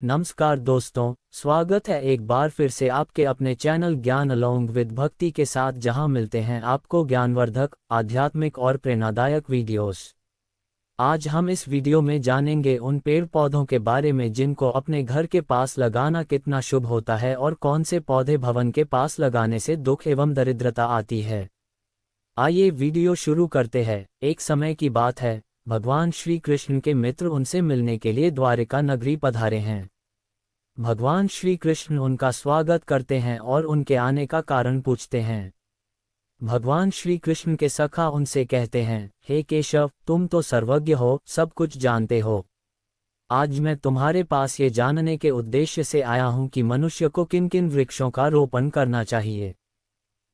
नमस्कार दोस्तों, स्वागत है एक बार फिर से आपके अपने चैनल ज्ञान अलोंग विद भक्ति के साथ, जहां मिलते हैं आपको ज्ञानवर्धक, आध्यात्मिक और प्रेरणादायक वीडियोस। आज हम इस वीडियो में जानेंगे उन पेड़ पौधों के बारे में जिनको अपने घर के पास लगाना कितना शुभ होता है और कौन से पौधे भवन के पास लगाने से दुख एवं दरिद्रता आती है। आइए वीडियो शुरू करते हैं। एक समय की बात है, भगवान श्री कृष्ण के मित्र उनसे मिलने के लिए द्वारिका नगरी पधारे हैं। भगवान श्री कृष्ण उनका स्वागत करते हैं और उनके आने का कारण पूछते हैं। भगवान श्री कृष्ण के सखा उनसे कहते हैं, हे केशव, तुम तो सर्वज्ञ हो, सब कुछ जानते हो। आज मैं तुम्हारे पास ये जानने के उद्देश्य से आया हूं कि मनुष्य को किन किन वृक्षों का रोपण करना चाहिए,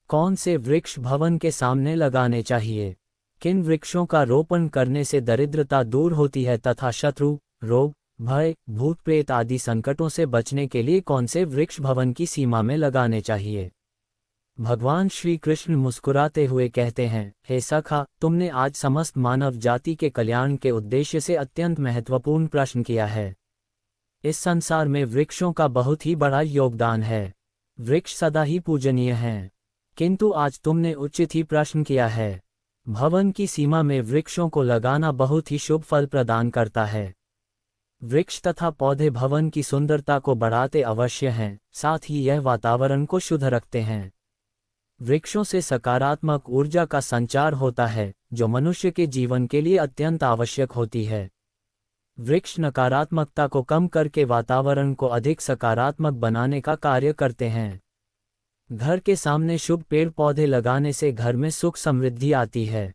कौन से वृक्ष भवन के सामने लगाने चाहिए, किन वृक्षों का रोपण करने से दरिद्रता दूर होती है तथा शत्रु, रोग, भय, भूत प्रेत आदि संकटों से बचने के लिए कौन से वृक्ष भवन की सीमा में लगाने चाहिए। भगवान श्री कृष्ण मुस्कुराते हुए कहते हैं, हे सखा, तुमने आज समस्त मानव जाति के कल्याण के उद्देश्य से अत्यंत महत्वपूर्ण प्रश्न किया है। इस संसार में वृक्षों का बहुत ही बड़ा योगदान है। वृक्ष सदा ही पूजनीय हैं, किंतु आज तुमने उचित ही प्रश्न किया है। भवन की सीमा में वृक्षों को लगाना बहुत ही शुभ फल प्रदान करता है। वृक्ष तथा पौधे भवन की सुंदरता को बढ़ाते अवश्य हैं, साथ ही यह वातावरण को शुद्ध रखते हैं। वृक्षों से सकारात्मक ऊर्जा का संचार होता है, जो मनुष्य के जीवन के लिए अत्यंत आवश्यक होती है। वृक्ष नकारात्मकता को कम करके वातावरण को अधिक सकारात्मक बनाने का कार्य करते हैं। घर के सामने शुभ पेड़ पौधे लगाने से घर में सुख समृद्धि आती है।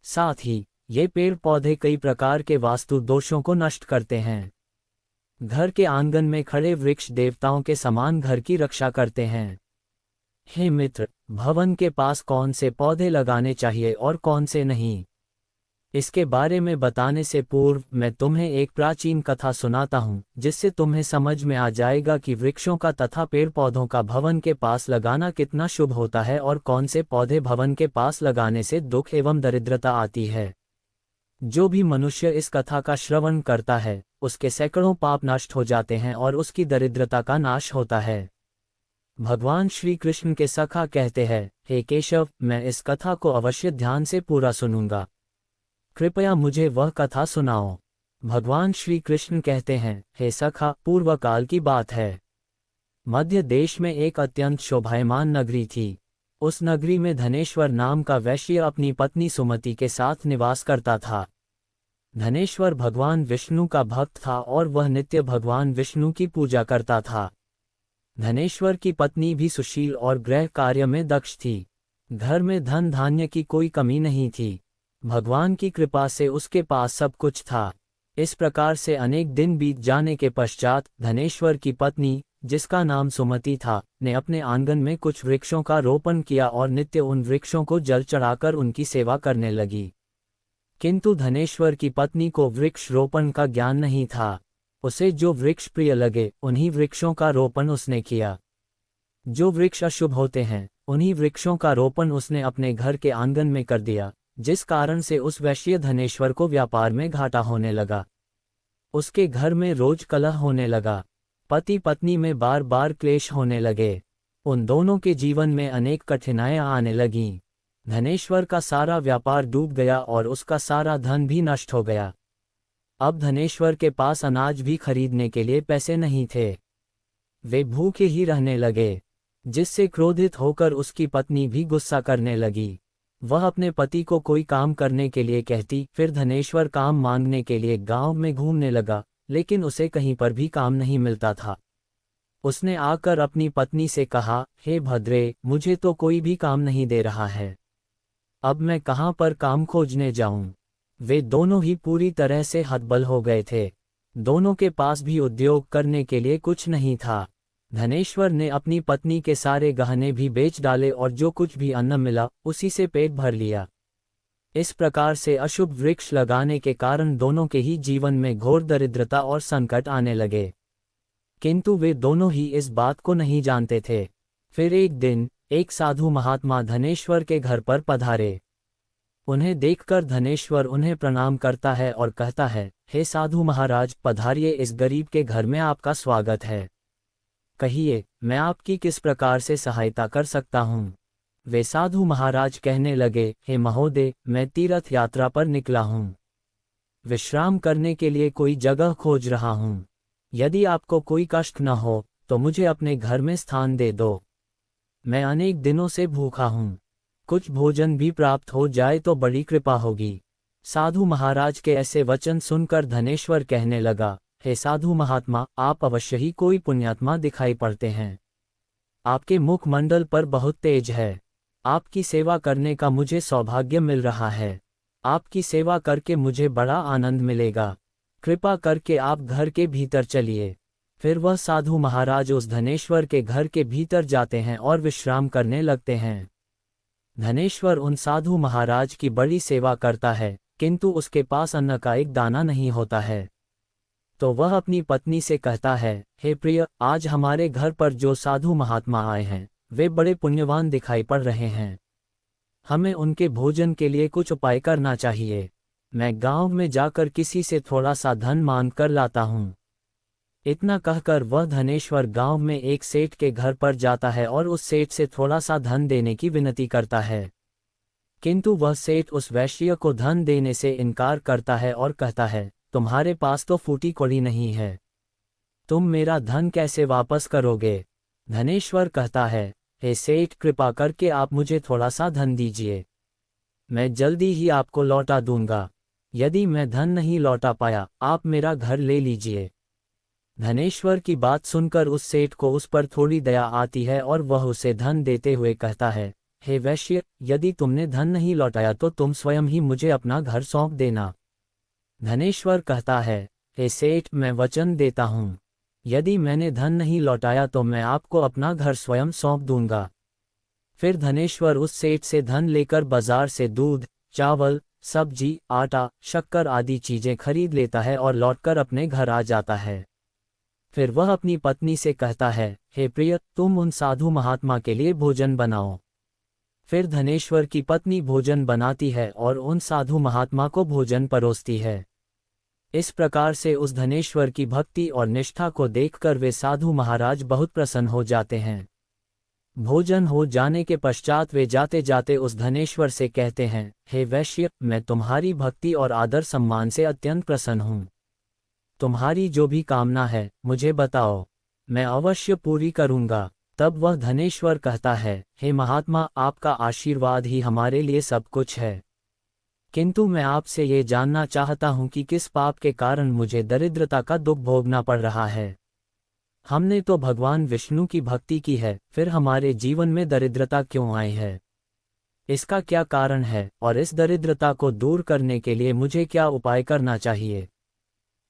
साथ ही ये पेड़ पौधे कई प्रकार के वास्तु दोषों को नष्ट करते हैं। घर के आंगन में खड़े वृक्ष देवताओं के समान घर की रक्षा करते हैं। हे मित्र, भवन के पास कौन से पौधे लगाने चाहिए और कौन से नहीं, इसके बारे में बताने से पूर्व मैं तुम्हें एक प्राचीन कथा सुनाता हूँ, जिससे तुम्हें समझ में आ जाएगा कि वृक्षों का तथा पेड़ पौधों का भवन के पास लगाना कितना शुभ होता है और कौन से पौधे भवन के पास लगाने से दुख एवं दरिद्रता आती है। जो भी मनुष्य इस कथा का श्रवण करता है, उसके सैकड़ों पाप नष्ट हो जाते हैं और उसकी दरिद्रता का नाश होता है। भगवान श्री कृष्ण के सखा कहते हैं, हे केशव, मैं इस कथा को अवश्य ध्यान से पूरा सुनूंगा, कृपया मुझे वह कथा सुनाओ। भगवान श्री कृष्ण कहते हैं, हे सखा, पूर्व काल की बात है। मध्य देश में एक अत्यंत शोभायमान नगरी थी। उस नगरी में धनेश्वर नाम का वैश्य अपनी पत्नी सुमति के साथ निवास करता था। धनेश्वर भगवान विष्णु का भक्त था और वह नित्य भगवान विष्णु की पूजा करता था। धनेश्वर की पत्नी भी सुशील और गृह कार्य में दक्ष थी। घर में धन धान्य की कोई कमी नहीं थी। भगवान की कृपा से उसके पास सब कुछ था। इस प्रकार से अनेक दिन बीत जाने के पश्चात धनेश्वर की पत्नी, जिसका नाम सुमति था, ने अपने आंगन में कुछ वृक्षों का रोपण किया और नित्य उन वृक्षों को जल चढ़ाकर उनकी सेवा करने लगी। किंतु धनेश्वर की पत्नी को वृक्ष रोपण का ज्ञान नहीं था। उसे जो वृक्ष प्रिय लगे उन्हीं वृक्षों का रोपण उसने किया। जो वृक्ष अशुभ होते हैं उन्हीं वृक्षों का रोपण उसने अपने घर के आंगन में कर दिया, जिस कारण से उस वैश्य धनेश्वर को व्यापार में घाटा होने लगा। उसके घर में रोज कलह होने लगा। पति पत्नी में बार बार क्लेश होने लगे। उन दोनों के जीवन में अनेक कठिनाइयां आने लगीं। धनेश्वर का सारा व्यापार डूब गया और उसका सारा धन भी नष्ट हो गया। अब धनेश्वर के पास अनाज भी खरीदने के लिए पैसे नहीं थे। वे भूखे ही रहने लगे, जिससे क्रोधित होकर उसकी पत्नी भी गुस्सा करने लगी। वह अपने पति को कोई काम करने के लिए कहती, फिर धनेश्वर काम मांगने के लिए गांव में घूमने लगा, लेकिन उसे कहीं पर भी काम नहीं मिलता था। उसने आकर अपनी पत्नी से कहा, हे भद्रे, मुझे तो कोई भी काम नहीं दे रहा है। अब मैं कहाँ पर काम खोजने जाऊं? वे दोनों ही पूरी तरह से हतबल हो गए थे। दोनों के पास भी उद्योग करने के लिए कुछ नहीं था। धनेश्वर ने अपनी पत्नी के सारे गहने भी बेच डाले और जो कुछ भी अन्न मिला उसी से पेट भर लिया। इस प्रकार से अशुभ वृक्ष लगाने के कारण दोनों के ही जीवन में घोर दरिद्रता और संकट आने लगे। किंतु वे दोनों ही इस बात को नहीं जानते थे। फिर एक दिन एक साधु महात्मा धनेश्वर के घर पर पधारे। उन्हें देखकर धनेश्वर उन्हें प्रणाम करता है और कहता है, हे साधु महाराज, पधारिए, इस गरीब के घर में आपका स्वागत है। कहिए, मैं आपकी किस प्रकार से सहायता कर सकता हूँ। वे साधु महाराज कहने लगे, हे महोदय, मैं तीर्थ यात्रा पर निकला हूँ। विश्राम करने के लिए कोई जगह खोज रहा हूँ। यदि आपको कोई कष्ट न हो तो मुझे अपने घर में स्थान दे दो। मैं अनेक दिनों से भूखा हूँ। कुछ भोजन भी प्राप्त हो जाए तो बड़ी कृपा होगी। साधु महाराज के ऐसे वचन सुनकर धनेश्वर कहने लगा, हे साधु महात्मा, आप अवश्य ही कोई पुण्यात्मा दिखाई पड़ते हैं। आपके मुखमंडल पर बहुत तेज है। आपकी सेवा करने का मुझे सौभाग्य मिल रहा है। आपकी सेवा करके मुझे बड़ा आनंद मिलेगा। कृपा करके आप घर के भीतर चलिए। फिर वह साधु महाराज उस धनेश्वर के घर के भीतर जाते हैं और विश्राम करने लगते हैं। धनेश्वर उन साधु महाराज की बड़ी सेवा करता है, किंतु उसके पास अन्न का एक दाना नहीं होता है। तो वह अपनी पत्नी से कहता है, हे प्रिय, आज हमारे घर पर जो साधु महात्मा आए हैं वे बड़े पुण्यवान दिखाई पड़ रहे हैं। हमें उनके भोजन के लिए कुछ उपाय करना चाहिए। मैं गांव में जाकर किसी से थोड़ा सा धन मांग कर लाता हूँ। इतना कहकर वह धनेश्वर गांव में एक सेठ के घर पर जाता है और उस सेठ से थोड़ा सा धन देने की विनती करता है। किंतु वह सेठ उस वैश्य को धन देने से इनकार करता है और कहता है, तुम्हारे पास तो फूटी कौड़ी नहीं है, तुम मेरा धन कैसे वापस करोगे। धनेश्वर कहता है, हे सेठ, कृपा करके आप मुझे थोड़ा सा धन दीजिए, मैं जल्दी ही आपको लौटा दूंगा। यदि मैं धन नहीं लौटा पाया, आप मेरा घर ले लीजिए। धनेश्वर की बात सुनकर उस सेठ को उस पर थोड़ी दया आती है और वह उसे धन देते हुए कहता है, हे वैश्य, यदि तुमने धन नहीं लौटाया तो तुम स्वयं ही मुझे अपना घर सौंप देना। धनेश्वर कहता है, हे सेठ, मैं वचन देता हूँ, यदि मैंने धन नहीं लौटाया तो मैं आपको अपना घर स्वयं सौंप दूंगा। फिर धनेश्वर उस सेठ से धन लेकर बाजार से दूध, चावल, सब्जी, आटा, शक्कर आदि चीजें खरीद लेता है और लौटकर अपने घर आ जाता है। फिर वह अपनी पत्नी से कहता है, हे प्रिय, तुम उन साधु महात्मा के लिए भोजन बनाओ। फिर धनेश्वर की पत्नी भोजन बनाती है और उन साधु महात्मा को भोजन परोसती है। इस प्रकार से उस धनेश्वर की भक्ति और निष्ठा को देखकर वे साधु महाराज बहुत प्रसन्न हो जाते हैं। भोजन हो जाने के पश्चात वे जाते जाते उस धनेश्वर से कहते हैं, हे वैश्य, मैं तुम्हारी भक्ति और आदर सम्मान से अत्यंत प्रसन्न हूँ। तुम्हारी जो भी कामना है मुझे बताओ, मैं अवश्य पूरी करूँगा। तब वह धनेश्वर कहता है, हे महात्मा, आपका आशीर्वाद ही हमारे लिए सब कुछ है। किंतु मैं आपसे ये जानना चाहता हूँ कि किस पाप के कारण मुझे दरिद्रता का दुख भोगना पड़ रहा है। हमने तो भगवान विष्णु की भक्ति की है, फिर हमारे जीवन में दरिद्रता क्यों आई है? इसका क्या कारण है और इस दरिद्रता को दूर करने के लिए मुझे क्या उपाय करना चाहिए?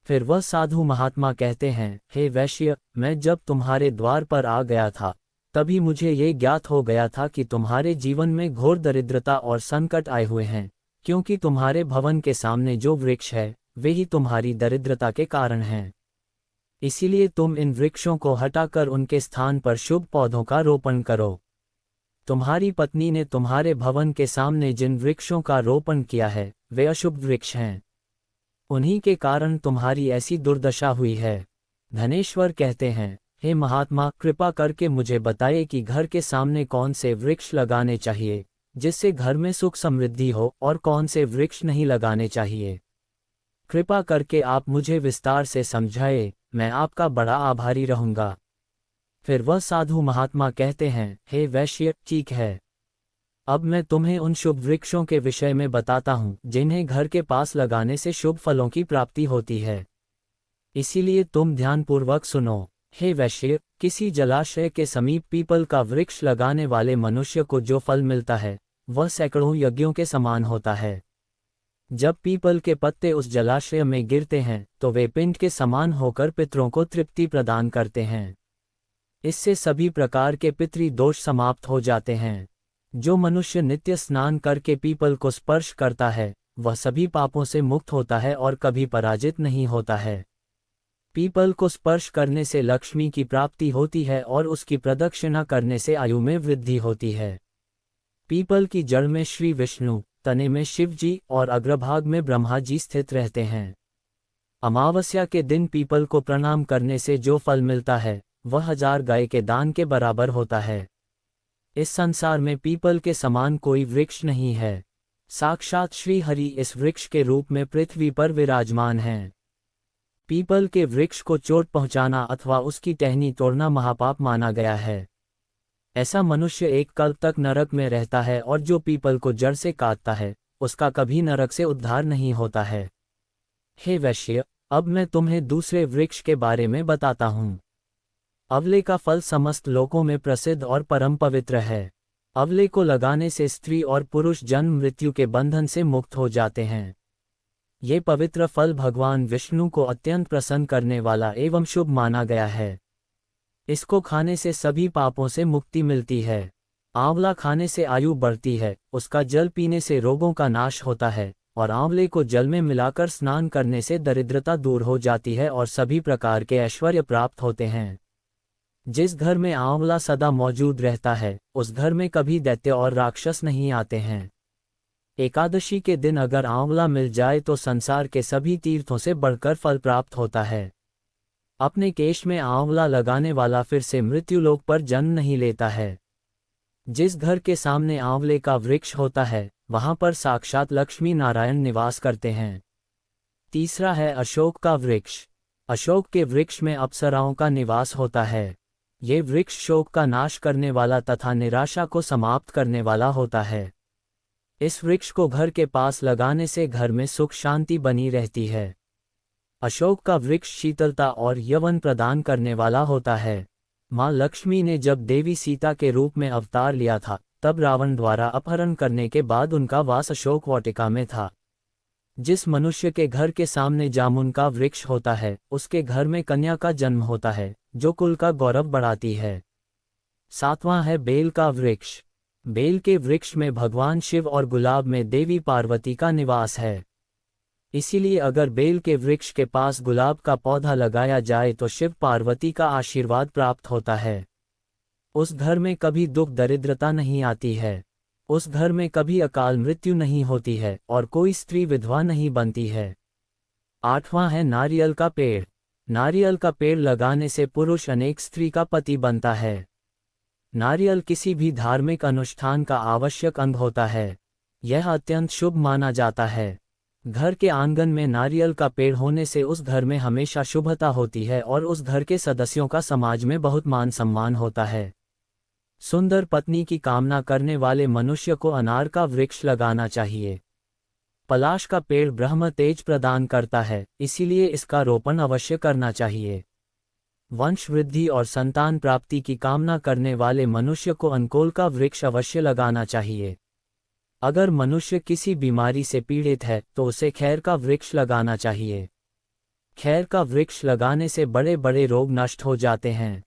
फिर वह साधु महात्मा कहते हैं, हे वैश्य, मैं जब तुम्हारे द्वार पर आ गया था तभी मुझे ये ज्ञात हो गया था कि तुम्हारे जीवन में घोर दरिद्रता और संकट आए हुए हैं, क्योंकि तुम्हारे भवन के सामने जो वृक्ष है वे ही तुम्हारी दरिद्रता के कारण हैं। इसीलिए तुम इन वृक्षों को हटाकर उनके स्थान पर शुभ पौधों का रोपण करो। तुम्हारी पत्नी ने तुम्हारे भवन के सामने जिन वृक्षों का रोपण किया है वे अशुभ वृक्ष हैं, उन्हीं के कारण तुम्हारी ऐसी दुर्दशा हुई है। धनेश्वर कहते हैं, हे महात्मा, कृपा करके मुझे बताइए कि घर के सामने कौन से वृक्ष लगाने चाहिए जिससे घर में सुख समृद्धि हो और कौन से वृक्ष नहीं लगाने चाहिए। कृपा करके आप मुझे विस्तार से समझाए, मैं आपका बड़ा आभारी रहूंगा। फिर वह साधु महात्मा कहते हैं, हे वैश्य, ठीक है, अब मैं तुम्हें उन शुभ वृक्षों के विषय में बताता हूँ जिन्हें घर के पास लगाने से शुभ फलों की प्राप्ति होती है। इसीलिए तुम ध्यानपूर्वक सुनो। हे वैश्य, किसी जलाशय के समीप पीपल का वृक्ष लगाने वाले मनुष्य को जो फल मिलता है वह सैकड़ों यज्ञों के समान होता है। जब पीपल के पत्ते उस जलाशय में गिरते हैं तो वे पिंड के समान होकर पितरों को तृप्ति प्रदान करते हैं। इससे सभी प्रकार के पितृ दोष समाप्त हो जाते हैं। जो मनुष्य नित्य स्नान करके पीपल को स्पर्श करता है वह सभी पापों से मुक्त होता है और कभी पराजित नहीं होता है। पीपल को स्पर्श करने से लक्ष्मी की प्राप्ति होती है और उसकी प्रदक्षिणा करने से आयु में वृद्धि होती है। पीपल की जड़ में श्री विष्णु तने में शिव जी और अग्रभाग में ब्रह्मा जी स्थित रहते हैं। अमावस्या के दिन पीपल को प्रणाम करने से जो फल मिलता है वह 1000 गाय के दान के बराबर होता है। इस संसार में पीपल के समान कोई वृक्ष नहीं है। साक्षात श्री हरि इस वृक्ष के रूप में पृथ्वी पर विराजमान हैं। पीपल के वृक्ष को चोट पहुंचाना अथवा उसकी टहनी तोड़ना महापाप माना गया है। ऐसा मनुष्य एक कल्प तक नरक में रहता है और जो पीपल को जड़ से काटता है उसका कभी नरक से उद्धार नहीं होता है। हे वैश्य, अब मैं तुम्हें दूसरे वृक्ष के बारे में बताता हूँ। अवले का फल समस्त लोकों में प्रसिद्ध और परम पवित्र है। अवले को लगाने से स्त्री और पुरुष जन्म मृत्यु के बंधन से मुक्त हो जाते हैं। ये पवित्र फल भगवान विष्णु को अत्यंत प्रसन्न करने वाला एवं शुभ माना गया है। इसको खाने से सभी पापों से मुक्ति मिलती है। आंवला खाने से आयु बढ़ती है, उसका जल पीने से रोगों का नाश होता है और आंवले को जल में मिलाकर स्नान करने से दरिद्रता दूर हो जाती है और सभी प्रकार के ऐश्वर्य प्राप्त होते हैं। जिस घर में आंवला सदा मौजूद रहता है उस घर में कभी दैत्य और राक्षस नहीं आते हैं। एकादशी के दिन अगर आंवला मिल जाए तो संसार के सभी तीर्थों से बढ़कर फल प्राप्त होता है। अपने केश में आंवला लगाने वाला फिर से मृत्युलोक पर जन्म नहीं लेता है। जिस घर के सामने आंवले का वृक्ष होता है वहां पर साक्षात लक्ष्मी नारायण निवास करते हैं। तीसरा है अशोक का वृक्ष। अशोक के वृक्ष में अप्सराओं का निवास होता है। ये वृक्ष शोक का नाश करने वाला तथा निराशा को समाप्त करने वाला होता है। इस वृक्ष को घर के पास लगाने से घर में सुख शांति बनी रहती है। अशोक का वृक्ष शीतलता और यौवन प्रदान करने वाला होता है। माँ लक्ष्मी ने जब देवी सीता के रूप में अवतार लिया था तब रावण द्वारा अपहरण करने के बाद उनका वास अशोक वाटिका में था। जिस मनुष्य के घर के सामने जामुन का वृक्ष होता है उसके घर में कन्या का जन्म होता है जो कुल का गौरव बढ़ाती है। सातवां है बेल का वृक्ष। बेल के वृक्ष में भगवान शिव और गुलाब में देवी पार्वती का निवास है। इसीलिए अगर बेल के वृक्ष के पास गुलाब का पौधा लगाया जाए तो शिव पार्वती का आशीर्वाद प्राप्त होता है। उस घर में कभी दुख दरिद्रता नहीं आती है। उस घर में कभी अकाल मृत्यु नहीं होती है और कोई स्त्री विधवा नहीं बनती है। आठवां है नारियल का पेड़। नारियल का पेड़ लगाने से पुरुष अनेक स्त्री का पति बनता है। नारियल किसी भी धार्मिक अनुष्ठान का आवश्यक अंग होता है। यह अत्यंत शुभ माना जाता है। घर के आंगन में नारियल का पेड़ होने से उस घर में हमेशा शुभता होती है और उस घर के सदस्यों का समाज में बहुत मान सम्मान होता है। सुंदर पत्नी की कामना करने वाले मनुष्य को अनार का वृक्ष लगाना चाहिए। पलाश का पेड़ ब्रह्म तेज प्रदान करता है, इसीलिए इसका रोपण अवश्य करना चाहिए। वंश वृद्धि और संतान प्राप्ति की कामना करने वाले मनुष्य को अनकोल का वृक्ष अवश्य लगाना चाहिए। अगर मनुष्य किसी बीमारी से पीड़ित है तो उसे खैर का वृक्ष लगाना चाहिए। खैर का वृक्ष लगाने से बड़े बड़े रोग नष्ट हो जाते हैं।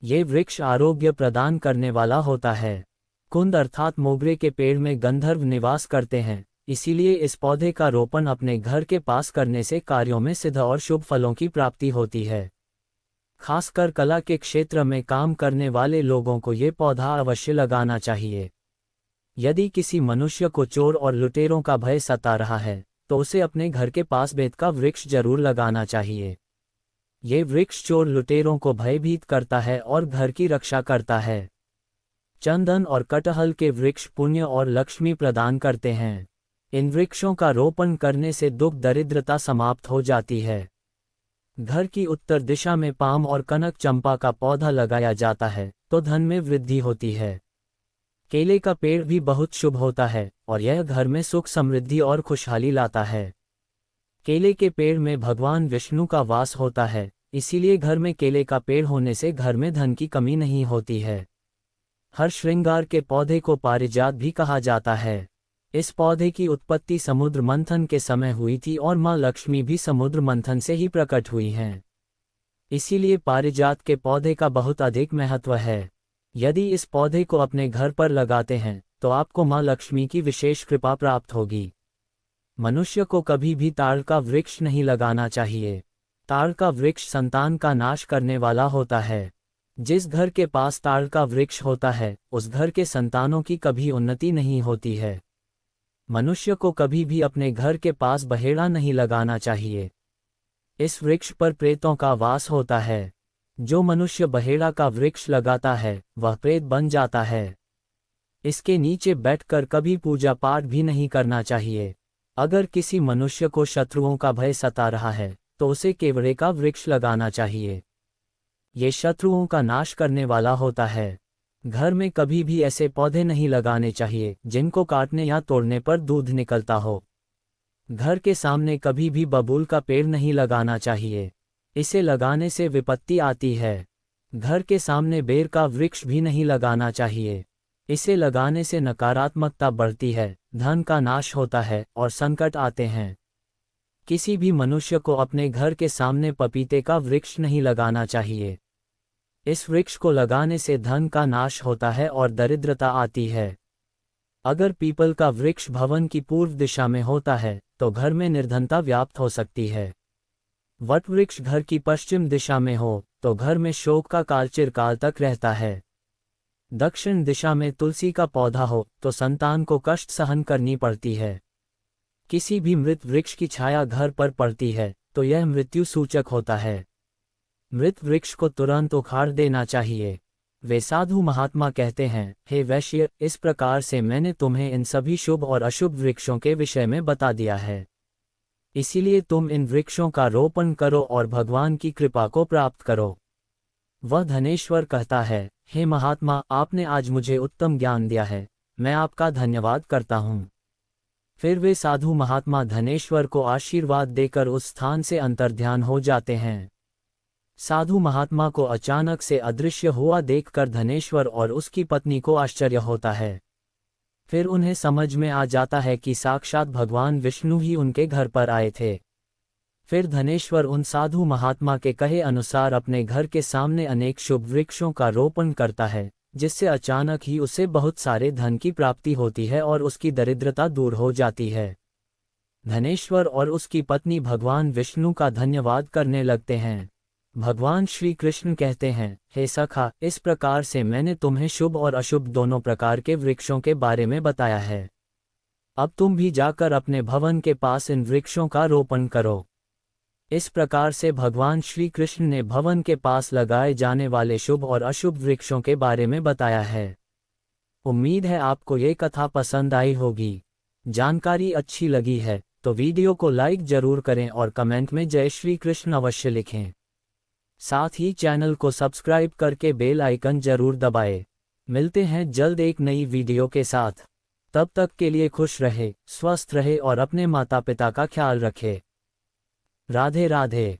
ये वृक्ष आरोग्य प्रदान करने वाला होता है। कुंद अर्थात मोगरे के पेड़ में गंधर्व निवास करते हैं, इसीलिए इस पौधे का रोपण अपने घर के पास करने से कार्यों में सिद्ध और शुभ फलों की प्राप्ति होती है। खासकर कला के क्षेत्र में काम करने वाले लोगों को ये पौधा अवश्य लगाना चाहिए। यदि किसी मनुष्य को चोर और लुटेरों का भय सता रहा है तो उसे अपने घर के पास बेत का वृक्ष जरूर लगाना चाहिए। ये वृक्ष चोर लुटेरों को भयभीत करता है और घर की रक्षा करता है। चंदन और कटहल के वृक्ष पुण्य और लक्ष्मी प्रदान करते हैं। इन वृक्षों का रोपण करने से दुख दरिद्रता समाप्त हो जाती है। घर की उत्तर दिशा में पाम और कनक चंपा का पौधा लगाया जाता है तो धन में वृद्धि होती है। केले का पेड़ भी बहुत शुभ होता है और यह घर में सुख समृद्धि और खुशहाली लाता है। केले के पेड़ में भगवान विष्णु का वास होता है, इसीलिए घर में केले का पेड़ होने से घर में धन की कमी नहीं होती है। हर श्रृंगार के पौधे को पारिजात भी कहा जाता है। इस पौधे की उत्पत्ति समुद्र मंथन के समय हुई थी और माँ लक्ष्मी भी समुद्र मंथन से ही प्रकट हुई हैं। इसीलिए पारिजात के पौधे का बहुत अधिक महत्व है। यदि इस पौधे को अपने घर पर लगाते हैं तो आपको माँ लक्ष्मी की विशेष कृपा प्राप्त होगी। मनुष्य को कभी भी ताड़ का वृक्ष नहीं लगाना चाहिए। ताड़ का वृक्ष संतान का नाश करने वाला होता है। जिस घर के पास ताड़ का वृक्ष होता है उस घर के संतानों की कभी उन्नति नहीं होती है। मनुष्य को कभी भी अपने घर के पास बहेड़ा नहीं लगाना चाहिए। इस वृक्ष पर प्रेतों का वास होता है। जो मनुष्य बहेड़ा का वृक्ष लगाता है वह प्रेत बन जाता है। इसके नीचे बैठकर कभी पूजा पाठ भी नहीं करना चाहिए। अगर किसी मनुष्य को शत्रुओं का भय सता रहा है तो उसे केवड़े का वृक्ष लगाना चाहिए। ये शत्रुओं का नाश करने वाला होता है। घर में कभी भी ऐसे पौधे नहीं लगाने चाहिए जिनको काटने या तोड़ने पर दूध निकलता हो। घर के सामने कभी भी बबूल का पेड़ नहीं लगाना चाहिए, इसे लगाने से विपत्ति आती है। घर के सामने बेर का वृक्ष भी नहीं लगाना चाहिए, इसे लगाने से नकारात्मकता बढ़ती है, धन का नाश होता है और संकट आते हैं। किसी भी मनुष्य को अपने घर के सामने पपीते का वृक्ष नहीं लगाना चाहिए। इस वृक्ष को लगाने से धन का नाश होता है और दरिद्रता आती है। अगर पीपल का वृक्ष भवन की पूर्व दिशा में होता है तो घर में निर्धनता व्याप्त हो सकती है। वट वृक्ष घर की पश्चिम दिशा में हो तो घर में शोक का काल चिरकाल तक रहता है। दक्षिण दिशा में तुलसी का पौधा हो तो संतान को कष्ट सहन करनी पड़ती है। किसी भी मृत वृक्ष की छाया घर पर पड़ती है तो यह मृत्यु सूचक होता है। मृत वृक्ष को तुरंत उखाड़ देना चाहिए। वे साधु महात्मा कहते हैं, हे वैश्य, इस प्रकार से मैंने तुम्हें इन सभी शुभ और अशुभ वृक्षों के विषय में बता दिया है। इसीलिए तुम इन वृक्षों का रोपण करो और भगवान की कृपा को प्राप्त करो। वह धनेश्वर कहता है, हे महात्मा, आपने आज मुझे उत्तम ज्ञान दिया है, मैं आपका धन्यवाद करता हूँ। फिर वे साधु महात्मा धनेश्वर को आशीर्वाद देकर उस स्थान से अंतर्ध्यान हो जाते हैं। साधु महात्मा को अचानक से अदृश्य हुआ देखकर धनेश्वर और उसकी पत्नी को आश्चर्य होता है। फिर उन्हें समझ में आ जाता है कि साक्षात भगवान विष्णु ही उनके घर पर आए थे। फिर धनेश्वर उन साधु महात्मा के कहे अनुसार अपने घर के सामने अनेक शुभ वृक्षों का रोपण करता है, जिससे अचानक ही उसे बहुत सारे धन की प्राप्ति होती है और उसकी दरिद्रता दूर हो जाती है। धनेश्वर और उसकी पत्नी भगवान विष्णु का धन्यवाद करने लगते हैं। भगवान श्री कृष्ण कहते हैं, हे सखा, इस प्रकार से मैंने तुम्हें शुभ और अशुभ दोनों प्रकार के वृक्षों के बारे में बताया है। अब तुम भी जाकर अपने भवन के पास इन वृक्षों का रोपण करो। इस प्रकार से भगवान श्री कृष्ण ने भवन के पास लगाए जाने वाले शुभ और अशुभ वृक्षों के बारे में बताया है। उम्मीद है आपको ये कथा पसंद आई होगी। जानकारी अच्छी लगी है तो वीडियो को लाइक जरूर करें और कमेंट में जय श्री कृष्ण अवश्य लिखें। साथ ही चैनल को सब्सक्राइब करके बेल आइकन जरूर दबाएं। मिलते हैं जल्द एक नई वीडियो के साथ। तब तक के लिए खुश रहे, स्वस्थ रहे और अपने माता पिता का ख्याल रखे। राधे राधे।